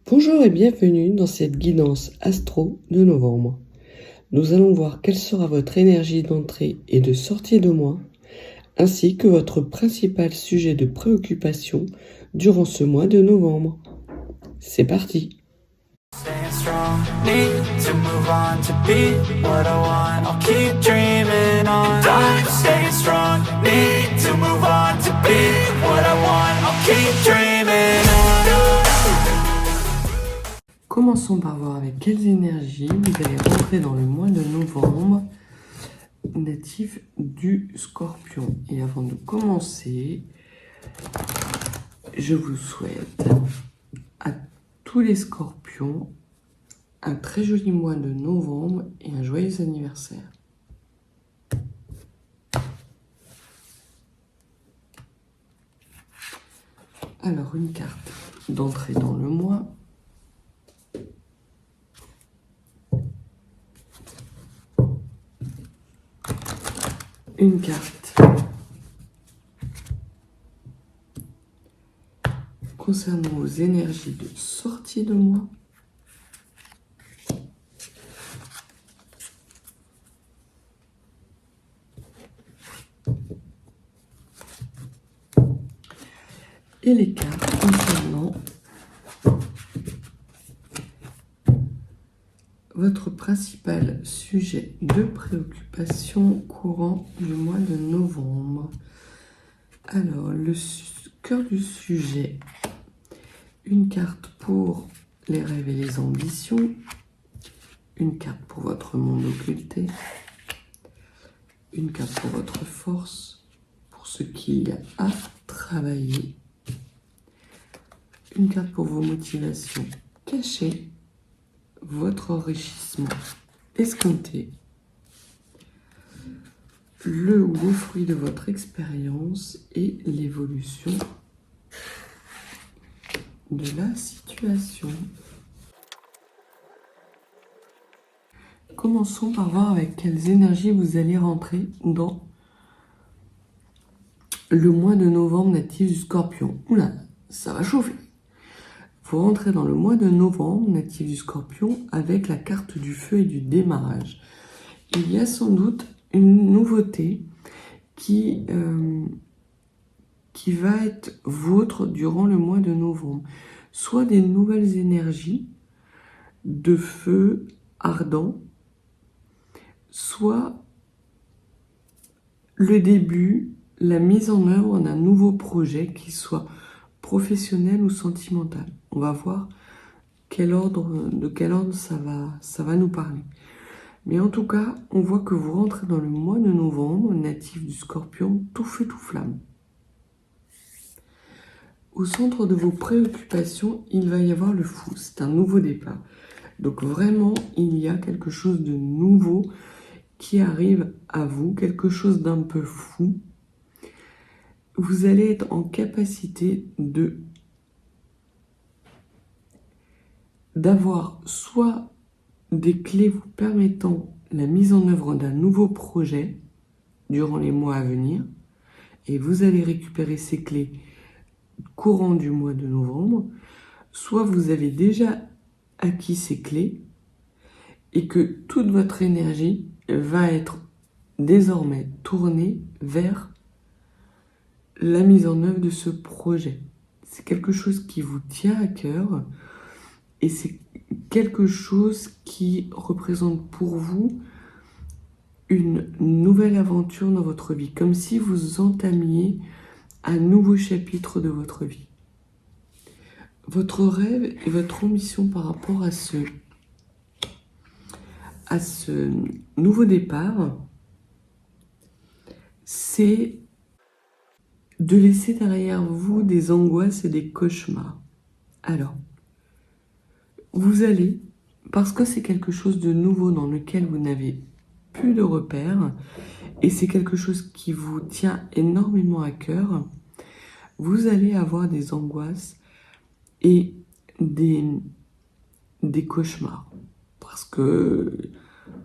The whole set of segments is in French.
Bonjour et bienvenue dans cette guidance astro de novembre. Nous allons voir quelle sera votre énergie d'entrée et de sortie de mois, ainsi que votre principal sujet de préoccupation durant ce mois de novembre. C'est parti! Staying strong, need to move on to be what I want. I'll keep dreaming on. I'm staying strong, need to move on to be what I want. I'll keep dreaming on. Commençons par voir avec quelles énergies vous allez rentrer dans le mois de novembre, natif du Scorpion. Et avant de commencer, je vous souhaite à tous les Scorpions un très joli mois de novembre et un joyeux anniversaire. Alors, une carte d'entrée dans le mois. Une carte concernant vos énergies de sortie de mois. Et les cartes concernant votre principal sujet de préoccupation courant du mois de novembre. Alors, le cœur du sujet, une carte pour les rêves et les ambitions, une carte pour votre monde occulté, une carte pour votre force, pour ce qu'il y a à travailler, une carte pour vos motivations cachées, votre enrichissement escompté, le ou les fruits de votre expérience et l'évolution de la situation. Commençons par voir avec quelles énergies vous allez rentrer dans le mois de novembre natif du Scorpion. Oula, ça va chauffer. Vous rentrez dans le mois de novembre natif du Scorpion avec la carte du feu et du démarrage. Il y a sans doute une nouveauté qui va être vôtre durant le mois de novembre. Soit des nouvelles énergies de feu ardent, soit le début, la mise en œuvre d'un nouveau projet qui soit professionnel ou sentimental. On va voir de quel ordre ça va nous parler. Mais en tout cas, on voit que vous rentrez dans le mois de novembre, natif du Scorpion, tout feu, tout flamme. Au centre de vos préoccupations, il va y avoir le fou. C'est un nouveau départ. Donc vraiment, il y a quelque chose de nouveau qui arrive à vous, quelque chose d'un peu fou. Vous allez être en capacité d'avoir soit des clés vous permettant la mise en œuvre d'un nouveau projet durant les mois à venir, et vous allez récupérer ces clés courant du mois de novembre, soit vous avez déjà acquis ces clés et que toute votre énergie va être désormais tournée vers la mise en œuvre de ce projet. C'est quelque chose qui vous tient à cœur et c'est quelque chose qui représente pour vous une nouvelle aventure dans votre vie, comme si vous entamiez un nouveau chapitre de votre vie. Votre rêve et votre ambition par rapport à ce nouveau départ, c'est de laisser derrière vous des angoisses et des cauchemars. Alors, vous allez, parce que c'est quelque chose de nouveau dans lequel vous n'avez plus de repères, et c'est quelque chose qui vous tient énormément à cœur, vous allez avoir des angoisses et des cauchemars. Parce que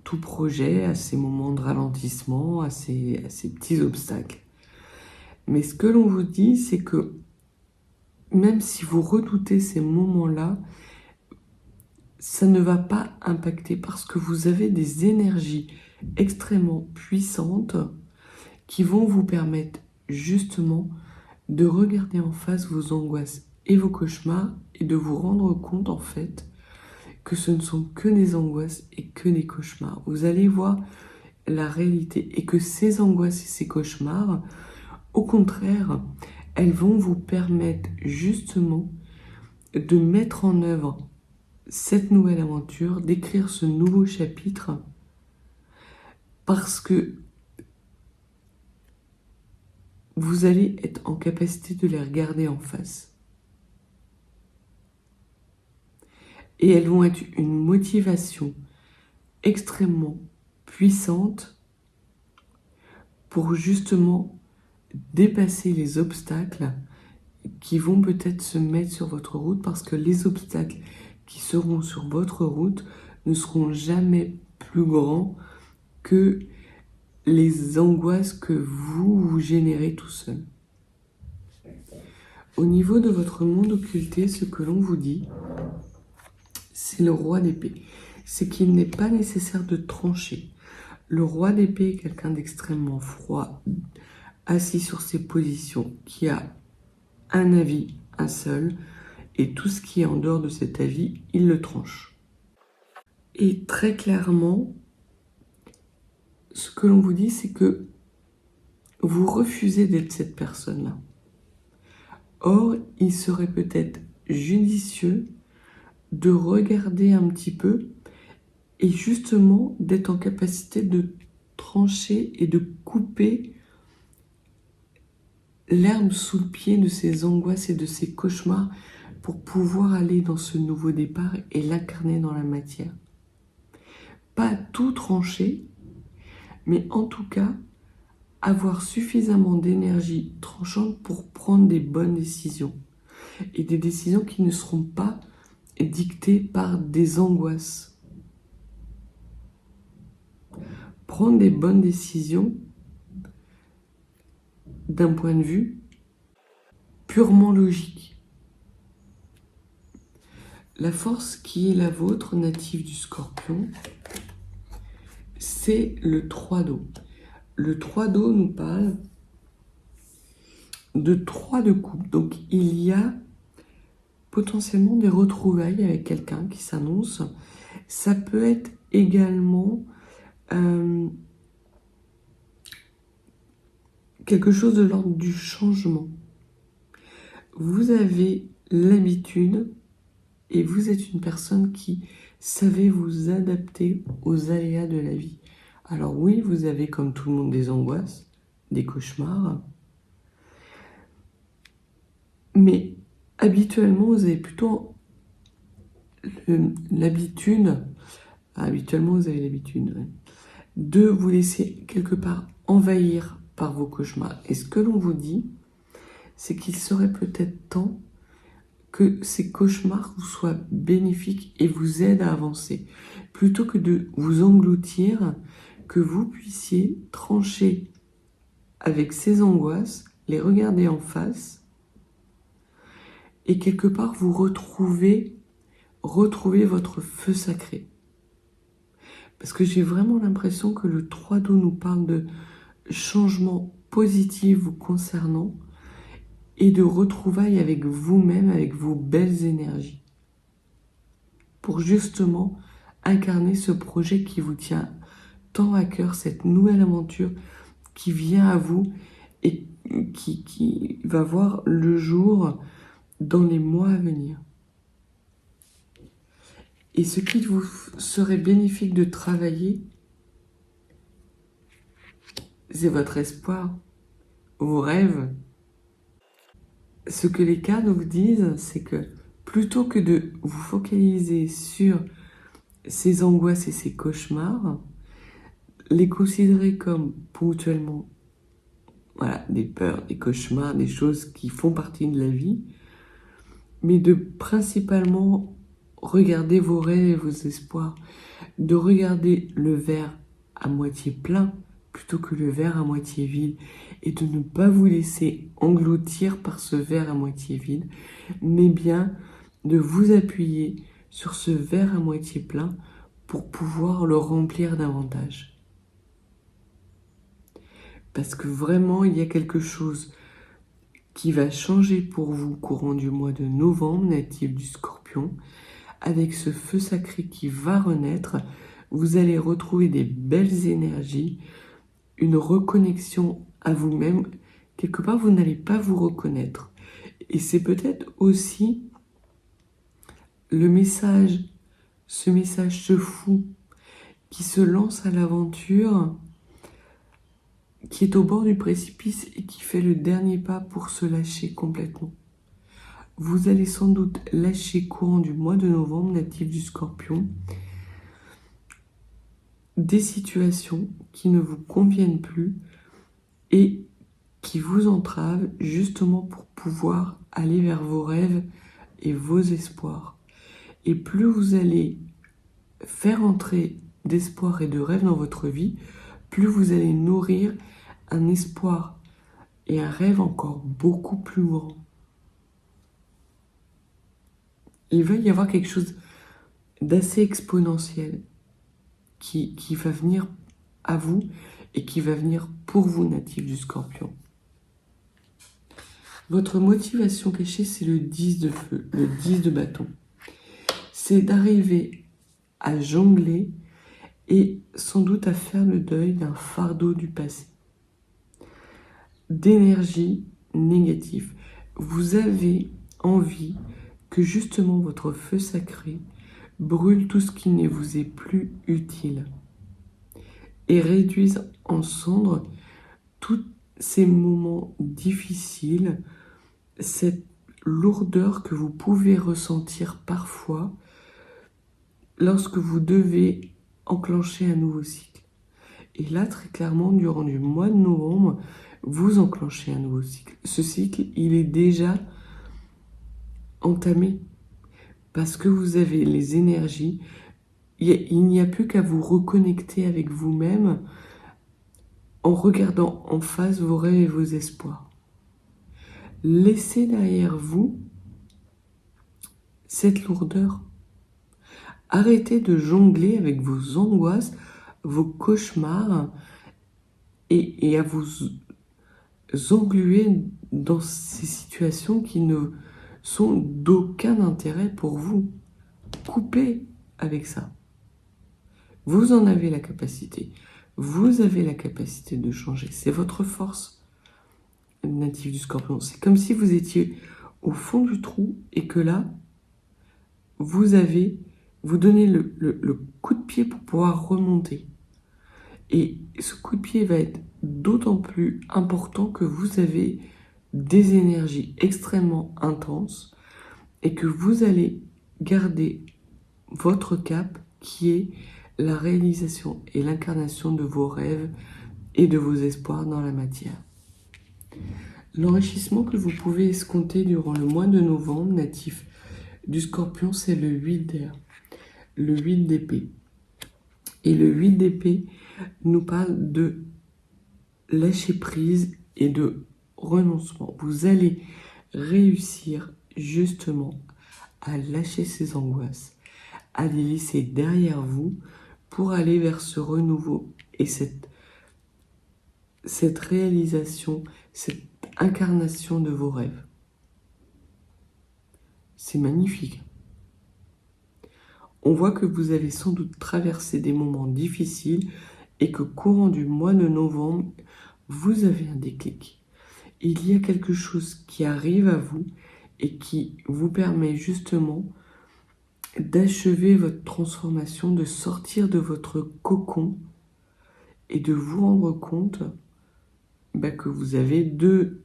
tout projet a ses moments de ralentissement, a ses petits obstacles. Mais ce que l'on vous dit, c'est que même si vous redoutez ces moments-là, ça ne va pas impacter parce que vous avez des énergies extrêmement puissantes qui vont vous permettre justement de regarder en face vos angoisses et vos cauchemars et de vous rendre compte en fait que ce ne sont que des angoisses et que des cauchemars. Vous allez voir la réalité et que ces angoisses et ces cauchemars, au contraire, elles vont vous permettre justement de mettre en œuvre cette nouvelle aventure, d'écrire ce nouveau chapitre, parce que vous allez être en capacité de les regarder en face. Et elles vont être une motivation extrêmement puissante pour justement dépasser les obstacles qui vont peut-être se mettre sur votre route, parce que les obstacles qui seront sur votre route ne seront jamais plus grands que les angoisses que vous générez tout seul. Au niveau de votre monde occulté, ce que l'on vous dit, c'est le roi d'épée. C'est qu'il n'est pas nécessaire de trancher. Le roi d'épée est quelqu'un d'extrêmement froid, assis sur ses positions, qui a un avis, un seul, et tout ce qui est en dehors de cet avis, il le tranche. Et très clairement, ce que l'on vous dit, c'est que vous refusez d'être cette personne-là. Or, il serait peut-être judicieux de regarder un petit peu et justement d'être en capacité de trancher et de couper l'herbe sous le pied de ces angoisses et de ces cauchemars pour pouvoir aller dans ce nouveau départ et l'incarner dans la matière. Pas tout trancher, mais en tout cas, avoir suffisamment d'énergie tranchante pour prendre des bonnes décisions. Et des décisions qui ne seront pas dictées par des angoisses. Prendre des bonnes décisions d'un point de vue purement logique. La force qui est la vôtre, native du Scorpion, c'est le 3 d'eau. Le 3 d'eau nous parle de 3 de coupe. Donc il y a potentiellement des retrouvailles avec quelqu'un qui s'annonce. Ça peut être également quelque chose de l'ordre du changement. Vous avez l'habitude et vous êtes une personne qui savez vous adapter aux aléas de la vie. Alors oui, vous avez comme tout le monde des angoisses, des cauchemars, mais habituellement vous avez plutôt l'habitude, de vous laisser quelque part envahir par vos cauchemars. Et ce que l'on vous dit, c'est qu'il serait peut-être temps que ces cauchemars vous soient bénéfiques et vous aident à avancer. Plutôt que de vous engloutir, que vous puissiez trancher avec ces angoisses, les regarder en face et quelque part vous retrouver votre feu sacré. Parce que j'ai vraiment l'impression que le 3 d'eau nous parle de changements positifs vous concernant et de retrouvailles avec vous-même, avec vos belles énergies. Pour justement incarner ce projet qui vous tient tant à cœur, cette nouvelle aventure qui vient à vous et qui va voir le jour dans les mois à venir. Et ce qui vous serait bénéfique de travailler, c'est votre espoir, vos rêves. Ce que les cartes nous disent, c'est que plutôt que de vous focaliser sur ces angoisses et ces cauchemars, les considérer comme ponctuellement des peurs, des cauchemars, des choses qui font partie de la vie, mais de principalement regarder vos rêves et vos espoirs, de regarder le verre à moitié plein plutôt que le verre à moitié vide, et de ne pas vous laisser engloutir par ce verre à moitié vide, mais bien de vous appuyer sur ce verre à moitié plein pour pouvoir le remplir davantage. Parce que vraiment, il y a quelque chose qui va changer pour vous courant du mois de novembre, natif du Scorpion. Avec ce feu sacré qui va renaître, vous allez retrouver des belles énergies, une reconnexion à vous-même. Quelque part, vous n'allez pas vous reconnaître. Et c'est peut-être aussi le message, ce message se fou, qui se lance à l'aventure, qui est au bord du précipice et qui fait le dernier pas pour se lâcher complètement. Vous allez sans doute lâcher courant du mois de novembre, natif du Scorpion, des situations qui ne vous conviennent plus et qui vous entravent justement pour pouvoir aller vers vos rêves et vos espoirs. Et plus vous allez faire entrer d'espoir et de rêves dans votre vie, plus vous allez nourrir un espoir et un rêve encore beaucoup plus grand. Il va y avoir quelque chose d'assez exponentiel qui va venir à vous et qui va venir pour vous, natif du Scorpion. Votre motivation cachée, c'est le 10 de feu, le 10 de bâton. C'est d'arriver à jongler et sans doute à faire le deuil d'un fardeau du passé. D'énergie négative. Vous avez envie que justement votre feu sacré brûle tout ce qui ne vous est plus utile et réduise en cendres tous ces moments difficiles, cette lourdeur que vous pouvez ressentir parfois lorsque vous devez enclencher un nouveau cycle. Et là, très clairement, durant le mois de novembre, vous enclenchez un nouveau cycle. Ce cycle, il est déjà entamé parce que vous avez les énergies. Il n'y a plus qu'à vous reconnecter avec vous-même en regardant en face vos rêves et vos espoirs. Laissez derrière vous cette lourdeur. Arrêtez de jongler avec vos angoisses, vos cauchemars et à vous engluer dans ces situations qui ne sont d'aucun intérêt pour vous. Coupez avec ça. Vous en avez la capacité. Vous avez la capacité de changer. C'est votre force, natif du Scorpion. C'est comme si vous étiez au fond du trou et que là, vous donnez le coup de pied pour pouvoir remonter. Et ce coup de pied va être d'autant plus important que vous avez des énergies extrêmement intenses et que vous allez garder votre cap qui est la réalisation et l'incarnation de vos rêves et de vos espoirs dans la matière. L'enrichissement que vous pouvez escompter durant le mois de novembre, natif du Scorpion, c'est le 8 d'air, le 8 d'épée. Et le 8 d'épée nous parle de lâcher prise et de renoncement. Vous allez réussir justement à lâcher ces angoisses, à les laisser derrière vous pour aller vers ce renouveau et cette réalisation, cette incarnation de vos rêves. C'est magnifique. On voit que vous avez sans doute traversé des moments difficiles et que courant du mois de novembre, vous avez un déclic. Il y a quelque chose qui arrive à vous et qui vous permet justement d'achever votre transformation, de sortir de votre cocon et de vous rendre compte que vous avez deux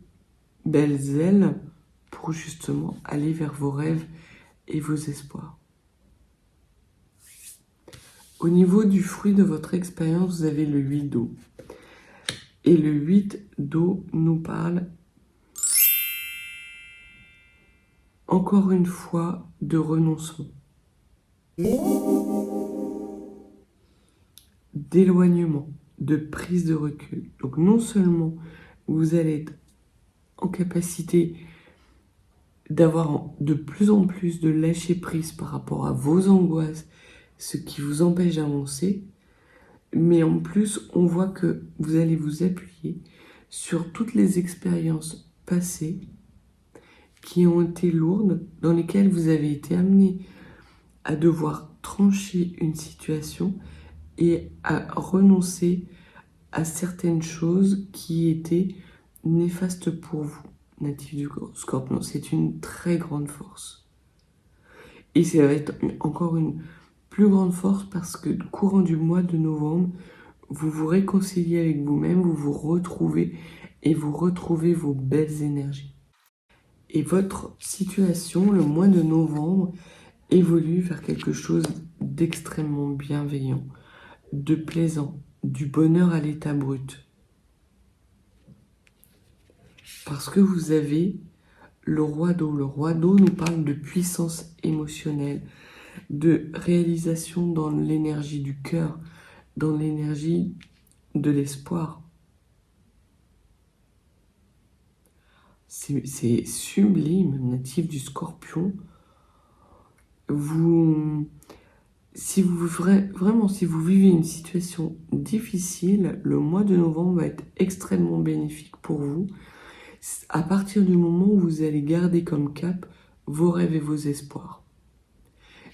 belles ailes pour justement aller vers vos rêves et vos espoirs. Au niveau du fruit de votre expérience, vous avez le 8 d'eau. Et le 8 d'eau nous parle encore une fois de renoncement, d'éloignement, de prise de recul. Donc non seulement vous allez être en capacité d'avoir de plus en plus de lâcher prise par rapport à vos angoisses, ce qui vous empêche d'avancer. Mais en plus, on voit que vous allez vous appuyer sur toutes les expériences passées qui ont été lourdes, dans lesquelles vous avez été amené à devoir trancher une situation et à renoncer à certaines choses qui étaient néfastes pour vous, natif du Scorpion. C'est une très grande force. Et ça va être encore une plus grande force parce que courant du mois de novembre, vous vous réconciliez avec vous-même, vous vous retrouvez et vous retrouvez vos belles énergies. Et votre situation, le mois de novembre, évolue vers quelque chose d'extrêmement bienveillant, de plaisant, du bonheur à l'état brut. Parce que vous avez le roi d'eau. Le roi d'eau nous parle de puissance émotionnelle, de réalisation dans l'énergie du cœur, dans l'énergie de l'espoir. C'est sublime, natif du Scorpion. Si vous vivez une situation difficile, le mois de novembre va être extrêmement bénéfique pour vous. À partir du moment où vous allez garder comme cap vos rêves et vos espoirs.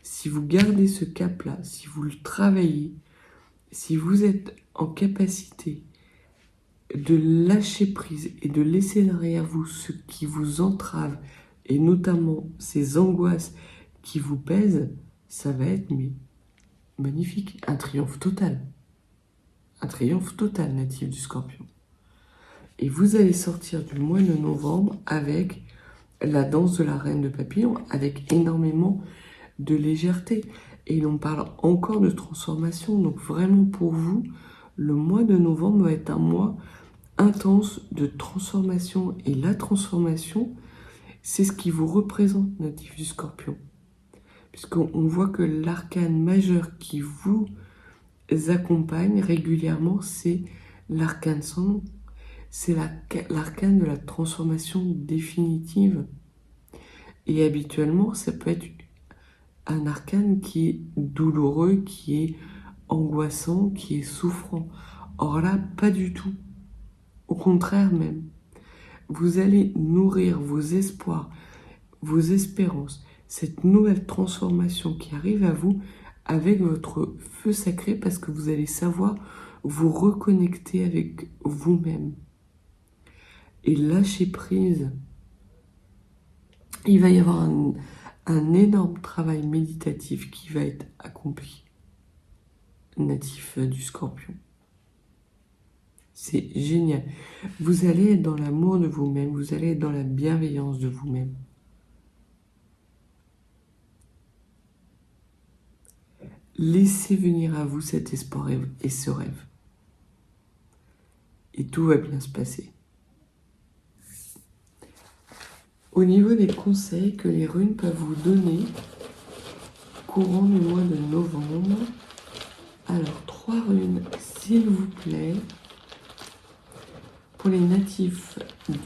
Si vous gardez ce cap-là, si vous le travaillez, si vous êtes en capacité de lâcher prise et de laisser derrière vous ce qui vous entrave, et notamment ces angoisses qui vous pèsent, ça va être magnifique, un triomphe total. Un triomphe total, natif du Scorpion. Et vous allez sortir du mois de novembre avec la danse de la reine de papillon, avec énormément de légèreté. Et l'on parle encore de transformation. Donc vraiment pour vous, le mois de novembre va être un mois intense de transformation. Et la transformation, c'est ce qui vous représente, natif du Scorpion. Puisqu'on voit que l'arcane majeur qui vous accompagne régulièrement, c'est l'arcane sans nom. C'est l'arcane de la transformation définitive. Et habituellement, ça peut être un arcane qui est douloureux, qui est angoissant, qui est souffrant. Or là, pas du tout. Au contraire même. Vous allez nourrir vos espoirs, vos espérances, cette nouvelle transformation qui arrive à vous avec votre feu sacré parce que vous allez savoir vous reconnecter avec vous-même. Et lâcher prise. Il va y avoir un énorme travail méditatif qui va être accompli, natif du Scorpion. C'est génial. Vous allez être dans l'amour de vous-même, vous allez être dans la bienveillance de vous-même. Laissez venir à vous cet espoir et ce rêve. Et tout va bien se passer. Au niveau des conseils que les runes peuvent vous donner courant du mois de novembre, alors 3 runes, s'il vous plaît, pour les natifs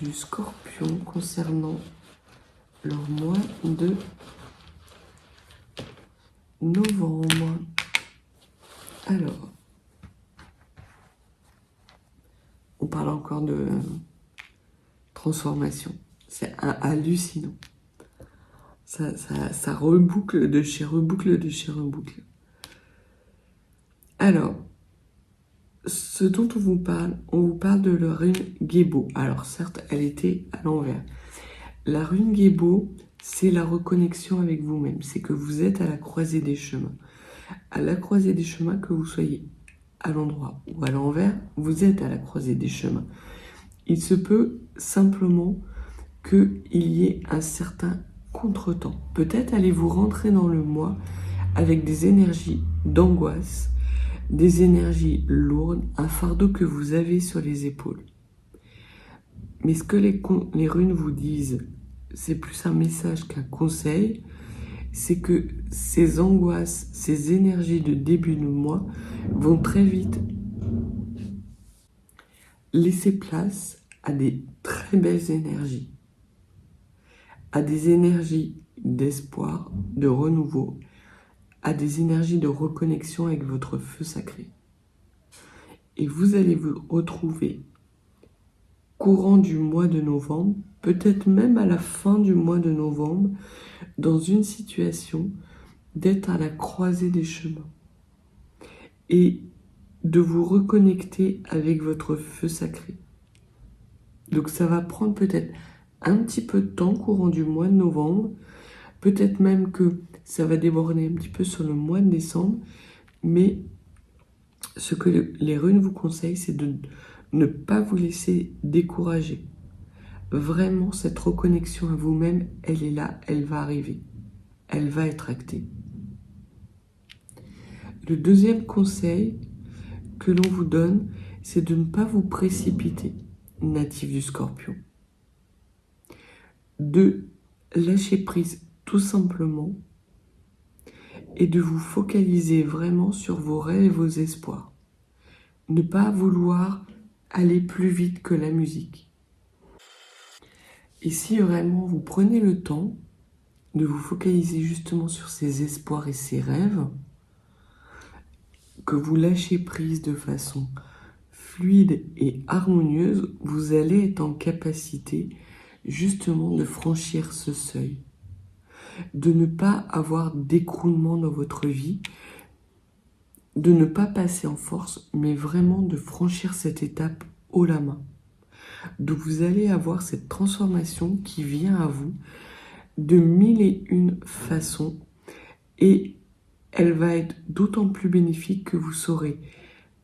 du Scorpion concernant leur mois de novembre. Alors, on parle encore de transformation. C'est hallucinant. Ça reboucle de chez reboucle de chez reboucle. Alors, ce dont on vous parle de la rune Gébo. Alors certes, elle était à l'envers. La rune Gébo, c'est la reconnexion avec vous-même. C'est que vous êtes à la croisée des chemins. À la croisée des chemins, que vous soyez à l'endroit ou à l'envers, vous êtes à la croisée des chemins. Il se peut simplement qu'il y ait un certain contretemps. Peut-être allez-vous rentrer dans le mois avec des énergies d'angoisse, des énergies lourdes, un fardeau que vous avez sur les épaules. Mais ce que les runes vous disent, c'est plus un message qu'un conseil, c'est que ces angoisses, ces énergies de début de mois vont très vite laisser place à des très belles énergies. à des énergies d'espoir, de renouveau, à des énergies de reconnexion avec votre feu sacré. Et vous allez vous retrouver courant du mois de novembre, peut-être même à la fin du mois de novembre, dans une situation d'être à la croisée des chemins et de vous reconnecter avec votre feu sacré. Donc ça va prendre peut-être un petit peu de temps courant du mois de novembre, peut-être même que ça va déborder un petit peu sur le mois de décembre, mais ce que les runes vous conseillent, c'est de ne pas vous laisser décourager. Vraiment, cette reconnexion à vous-même, elle est là, elle va arriver. Elle va être actée. Le deuxième conseil que l'on vous donne, c'est de ne pas vous précipiter, natif du Scorpion. De lâcher prise tout simplement et de vous focaliser vraiment sur vos rêves et vos espoirs. Ne pas vouloir aller plus vite que la musique. Et si vraiment vous prenez le temps de vous focaliser justement sur ces espoirs et ces rêves, que vous lâchez prise de façon fluide et harmonieuse, vous allez être en capacité justement de franchir ce seuil, de ne pas avoir d'écroulement dans votre vie, de ne pas passer en force, mais vraiment de franchir cette étape haut la main. Donc vous allez avoir cette transformation qui vient à vous de 1001 façons et elle va être d'autant plus bénéfique que vous saurez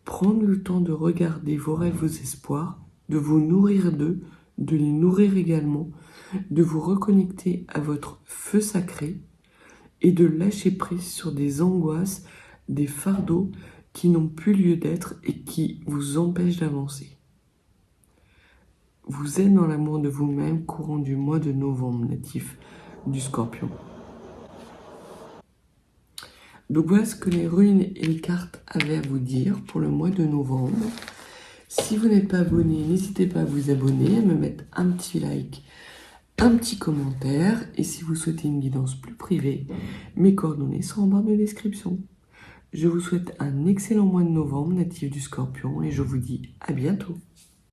prendre le temps de regarder vos rêves, vos espoirs, de vous nourrir d'eux, de les nourrir également, de vous reconnecter à votre feu sacré et de lâcher prise sur des angoisses, des fardeaux qui n'ont plus lieu d'être et qui vous empêchent d'avancer. Vous êtes dans l'amour de vous-même courant du mois de novembre, natif du Scorpion. Donc voilà ce que les runes et les cartes avaient à vous dire pour le mois de novembre. Si vous n'êtes pas abonné, n'hésitez pas à vous abonner, à me mettre un petit like, un petit commentaire. Et si vous souhaitez une guidance plus privée, mes coordonnées sont en barre de description. Je vous souhaite un excellent mois de novembre, natif du Scorpion, et je vous dis à bientôt.